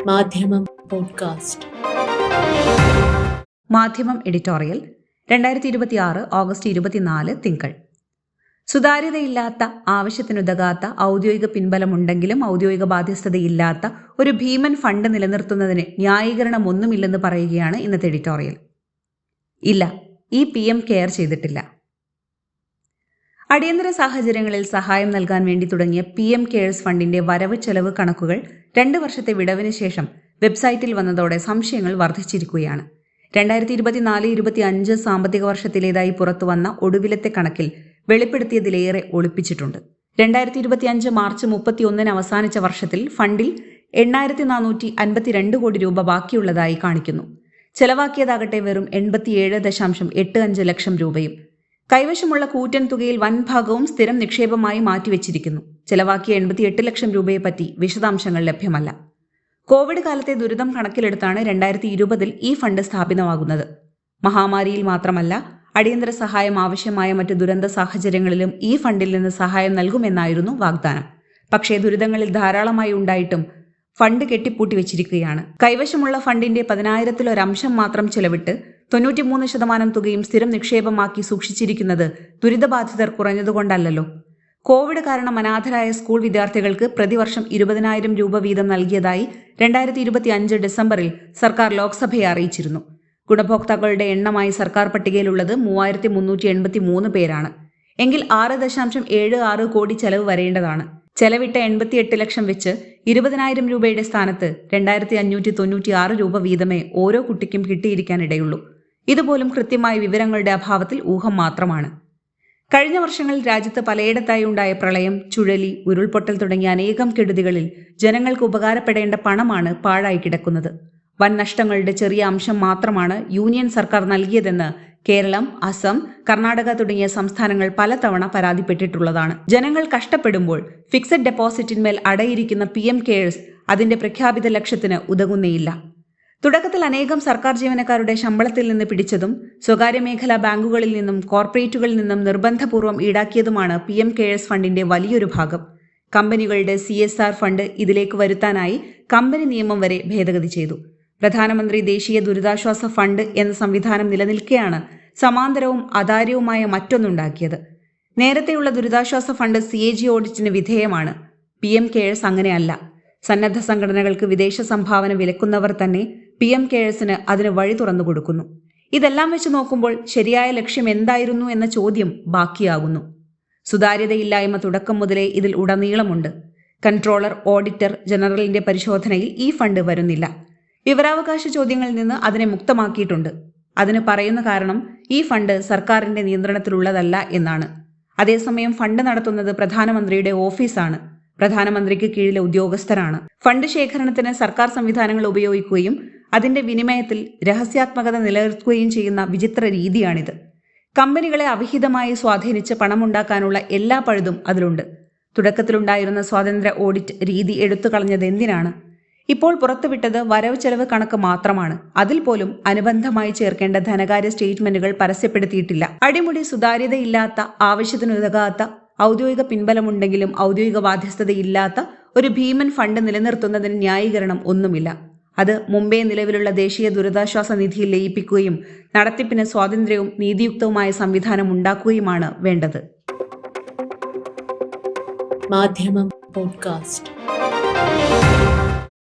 മാധ്യമം പോഡ്കാസ്റ്റ്. മാധ്യമം editorial 2026 August 24 തിങ്കൾ. സുതാര്യതയില്ലാത്ത, ആവശ്യത്തിനുതകാത്ത, ഔദ്യോഗിക പിൻബലമുണ്ടെങ്കിലും ഔദ്യോഗിക ബാധ്യസ്ഥതയില്ലാത്ത ഒരു ഭീമൻ ഫണ്ട് നിലനിർത്തുന്നതിന് ന്യായീകരണമൊന്നുമില്ലെന്ന് പറയുകയാണ് ഇന്നത്തെ എഡിറ്റോറിയൽ. ഇല്ല, ഈ PM കെയർ ചെയ്തിട്ടില്ല. അടിയന്തര സാഹചര്യങ്ങളിൽ സഹായം നൽകാൻ വേണ്ടി തുടങ്ങിയ PM കെയേഴ്സ് ഫണ്ടിന്റെ വരവ് ചെലവ് കണക്കുകൾ 2 വർഷത്തെ വിടവിന് ശേഷം വെബ്സൈറ്റിൽ വന്നതോടെ സംശയങ്ങൾ വർദ്ധിച്ചിരിക്കുകയാണ്. 2024-25 സാമ്പത്തിക വർഷത്തിലേതായി പുറത്തുവന്ന ഒടുവിലത്തെ കണക്കിൽ വെളിപ്പെടുത്തിയതിലേറെ ഒളിപ്പിച്ചിട്ടുണ്ട്. 2025 മാർച്ച് 31 അവസാനിച്ച വർഷത്തിൽ ഫണ്ടിൽ 8,452 കോടി രൂപ ബാക്കിയുള്ളതായി കാണിക്കുന്നു. ചെലവാക്കിയതാകട്ടെ വെറും 87.85 ലക്ഷം രൂപയും. കൈവശമുള്ള കൂറ്റൻ തുകയിൽ വൻ ഭാഗവും സ്ഥിരം നിക്ഷേപമായി മാറ്റിവെച്ചിരിക്കുന്നു. ചെലവാക്കിയ 88 ലക്ഷം രൂപയെപ്പറ്റി വിശദാംശങ്ങൾ ലഭ്യമല്ല. കോവിഡ് കാലത്തെ ദുരിതം കണക്കിലെടുത്താണ് 2020 ഈ ഫണ്ട് സ്ഥാപിതമാകുന്നത്. മഹാമാരിയിൽ മാത്രമല്ല, അടിയന്തര സഹായം ആവശ്യമായ മറ്റ് ദുരന്ത സാഹചര്യങ്ങളിലും ഈ ഫണ്ടിൽ നിന്ന് സഹായം നൽകുമെന്നായിരുന്നു വാഗ്ദാനം. പക്ഷേ ദുരിതങ്ങളിൽ ധാരാളമായി ഉണ്ടായിട്ടും ഫണ്ട് കെട്ടിപ്പൂട്ടി വെച്ചിരിക്കുകയാണ്. കൈവശമുള്ള ഫണ്ടിന്റെ 10,000-ലൊരംശം മാത്രം ചെലവിട്ട് 93% തുകയും സ്ഥിരം നിക്ഷേപമാക്കി സൂക്ഷിച്ചിരിക്കുന്നത് ദുരിതബാധിതർ കുറഞ്ഞതുകൊണ്ടല്ലോ. കോവിഡ് കാരണം അനാഥരായ സ്കൂൾ വിദ്യാർത്ഥികൾക്ക് പ്രതിവർഷം 20,000 രൂപ വീതം നൽകിയതായി 2025 ഡിസംബറിൽ സർക്കാർ ലോക്സഭയെ അറിയിച്ചിരുന്നു. ഗുണഭോക്താക്കളുടെ എണ്ണമായി സർക്കാർ പട്ടികയിലുള്ളത് 3,383 പേരാണ്. എങ്കിൽ 6.76 കോടി ചെലവ് വരേണ്ടതാണ്. ചെലവിട്ട 88 ലക്ഷം വെച്ച് 20,000 രൂപയുടെ സ്ഥാനത്ത് 2,596 രൂപ വീതമേ ഓരോ കുട്ടിക്കും കിട്ടിയിരിക്കാനിടയുള്ളൂ. ഇതുപോലും കൃത്യമായ വിവരങ്ങളുടെ അഭാവത്തിൽ ഊഹം മാത്രമാണ്. കഴിഞ്ഞ വർഷങ്ങളിൽ രാജ്യത്ത് പലയിടത്തായി ഉണ്ടായ പ്രളയം, ചുഴലി, ഉരുൾപൊട്ടൽ തുടങ്ങിയ അനേകം കെടുതികളിൽ ജനങ്ങൾക്ക് ഉപകാരപ്പെടേണ്ട പണമാണ് പാഴായി കിടക്കുന്നത്. വൻ നഷ്ടങ്ങളുടെ ചെറിയ അംശം മാത്രമാണ് യൂണിയൻ സർക്കാർ നൽകിയതെന്ന് കേരളം, അസം, കർണാടക തുടങ്ങിയ സംസ്ഥാനങ്ങൾ പലതവണ പരാതിപ്പെട്ടിട്ടുള്ളതാണ്. ജനങ്ങൾ കഷ്ടപ്പെടുമ്പോൾ ഫിക്സഡ് ഡെപ്പോസിറ്റിന്മേൽ അടയിരിക്കുന്ന PM കെയേഴ്സ് അതിന്റെ പ്രഖ്യാപിത ലക്ഷ്യത്തിന് ഉതകുന്നേയില്ല. തുടക്കത്തിൽ അനേകം സർക്കാർ ജീവനക്കാരുടെ ശമ്പളത്തിൽ നിന്ന് പിടിച്ചതും സ്വകാര്യ മേഖലാ ബാങ്കുകളിൽ നിന്നും കോർപ്പറേറ്റുകളിൽ നിന്നും നിർബന്ധപൂർവ്വം ഈടാക്കിയതുമാണ് PM കെയേഴ്സ് ഫണ്ടിന്റെ വലിയൊരു ഭാഗം. കമ്പനികളുടെ CSR ഫണ്ട് ഇതിലേക്ക് വരുത്താനായി കമ്പനി നിയമം വരെ ഭേദഗതി ചെയ്തു. പ്രധാനമന്ത്രി ദേശീയ ദുരിതാശ്വാസ ഫണ്ട് എന്ന സംവിധാനം നിലനിൽക്കെയാണ് സമാന്തരവും അതാര്യവുമായ മറ്റൊന്നുണ്ടാക്കിയത്. നേരത്തെയുള്ള ദുരിതാശ്വാസ ഫണ്ട് CAG ഓഡിറ്റിന് വിധേയമാണ്. PM കെയേഴ്സ് അങ്ങനെയല്ല. സന്നദ്ധ സംഘടനകൾക്ക് വിദേശ സംഭാവന വിലക്കുന്നവർ തന്നെ PM കെയേഴ്സിന് അതിന് വഴി തുറന്നു കൊടുക്കുന്നു. ഇതെല്ലാം വെച്ച് നോക്കുമ്പോൾ ശരിയായ ലക്ഷ്യം എന്തായിരുന്നു എന്ന ചോദ്യം ബാക്കിയാകുന്നു. സുതാര്യതയില്ലായ്മ തുടക്കം മുതലേ ഇതിൽ ഉടനീളമുണ്ട്. കൺട്രോളർ, ഓഡിറ്റർ ജനറലിന്റെ പരിശോധനയിൽ ഈ ഫണ്ട് വരുന്നില്ല. വിവരാവകാശ ചോദ്യങ്ങളിൽ നിന്ന് അതിനെ മുക്തമാക്കിയിട്ടുണ്ട്. അതിന് പറയുന്ന കാരണം ഈ ഫണ്ട് സർക്കാരിന്റെ നിയന്ത്രണത്തിലുള്ളതല്ല എന്നാണ്. അതേസമയം ഫണ്ട് നടത്തുന്നത് പ്രധാനമന്ത്രിയുടെ ഓഫീസാണ്. പ്രധാനമന്ത്രിക്ക് കീഴിലെ ഉദ്യോഗസ്ഥരാണ്. ഫണ്ട് ശേഖരണത്തിന് സർക്കാർ സംവിധാനങ്ങൾ ഉപയോഗിക്കുകയും അതിന്റെ വിനിമയത്തിൽ രഹസ്യാത്മകത നിലനിർത്തുകയും ചെയ്യുന്ന വിചിത്ര രീതിയാണിത്. കമ്പനികളെ അവിഹിതമായി സ്വാധീനിച്ച് പണമുണ്ടാക്കാനുള്ള എല്ലാ പഴുതും അതിലുണ്ട്. തുടക്കത്തിലുണ്ടായിരുന്ന സ്വാതന്ത്ര്യ ഓഡിറ്റ് രീതി എടുത്തു കളഞ്ഞത് എന്തിനാണ്? ഇപ്പോൾ പുറത്തുവിട്ടത് വരവ് ചെലവ് കണക്ക് മാത്രമാണ്. അതിൽ പോലും അനുബന്ധമായി ചേർക്കേണ്ട ധനകാര്യ സ്റ്റേറ്റ്മെന്റുകൾ പരസ്യപ്പെടുത്തിയിട്ടില്ല. അടിമുടി സുതാര്യതയില്ലാത്ത, ആവശ്യത്തിനുതകാത്ത, ഔദ്യോഗിക പിൻബലമുണ്ടെങ്കിലും ഔദ്യോഗിക ബാധ്യസ്ഥതയില്ലാത്ത ഒരു ഭീമൻ ഫണ്ട് നിലനിർത്തുന്നതിന് ന്യായീകരണം ഒന്നുമില്ല. അത് മുമ്പേ നിലവിലുള്ള ദേശീയ ദുരിതാശ്വാസ നിധിയിൽ ലയിപ്പിക്കുകയും നടത്തിപ്പിന് സ്വാതന്ത്ര്യവും നീതിയുക്തവുമായ സംവിധാനം ഉണ്ടാക്കുകയുമാണ് വേണ്ടത്. മാധ്യമം പോഡ്കാസ്റ്റ്.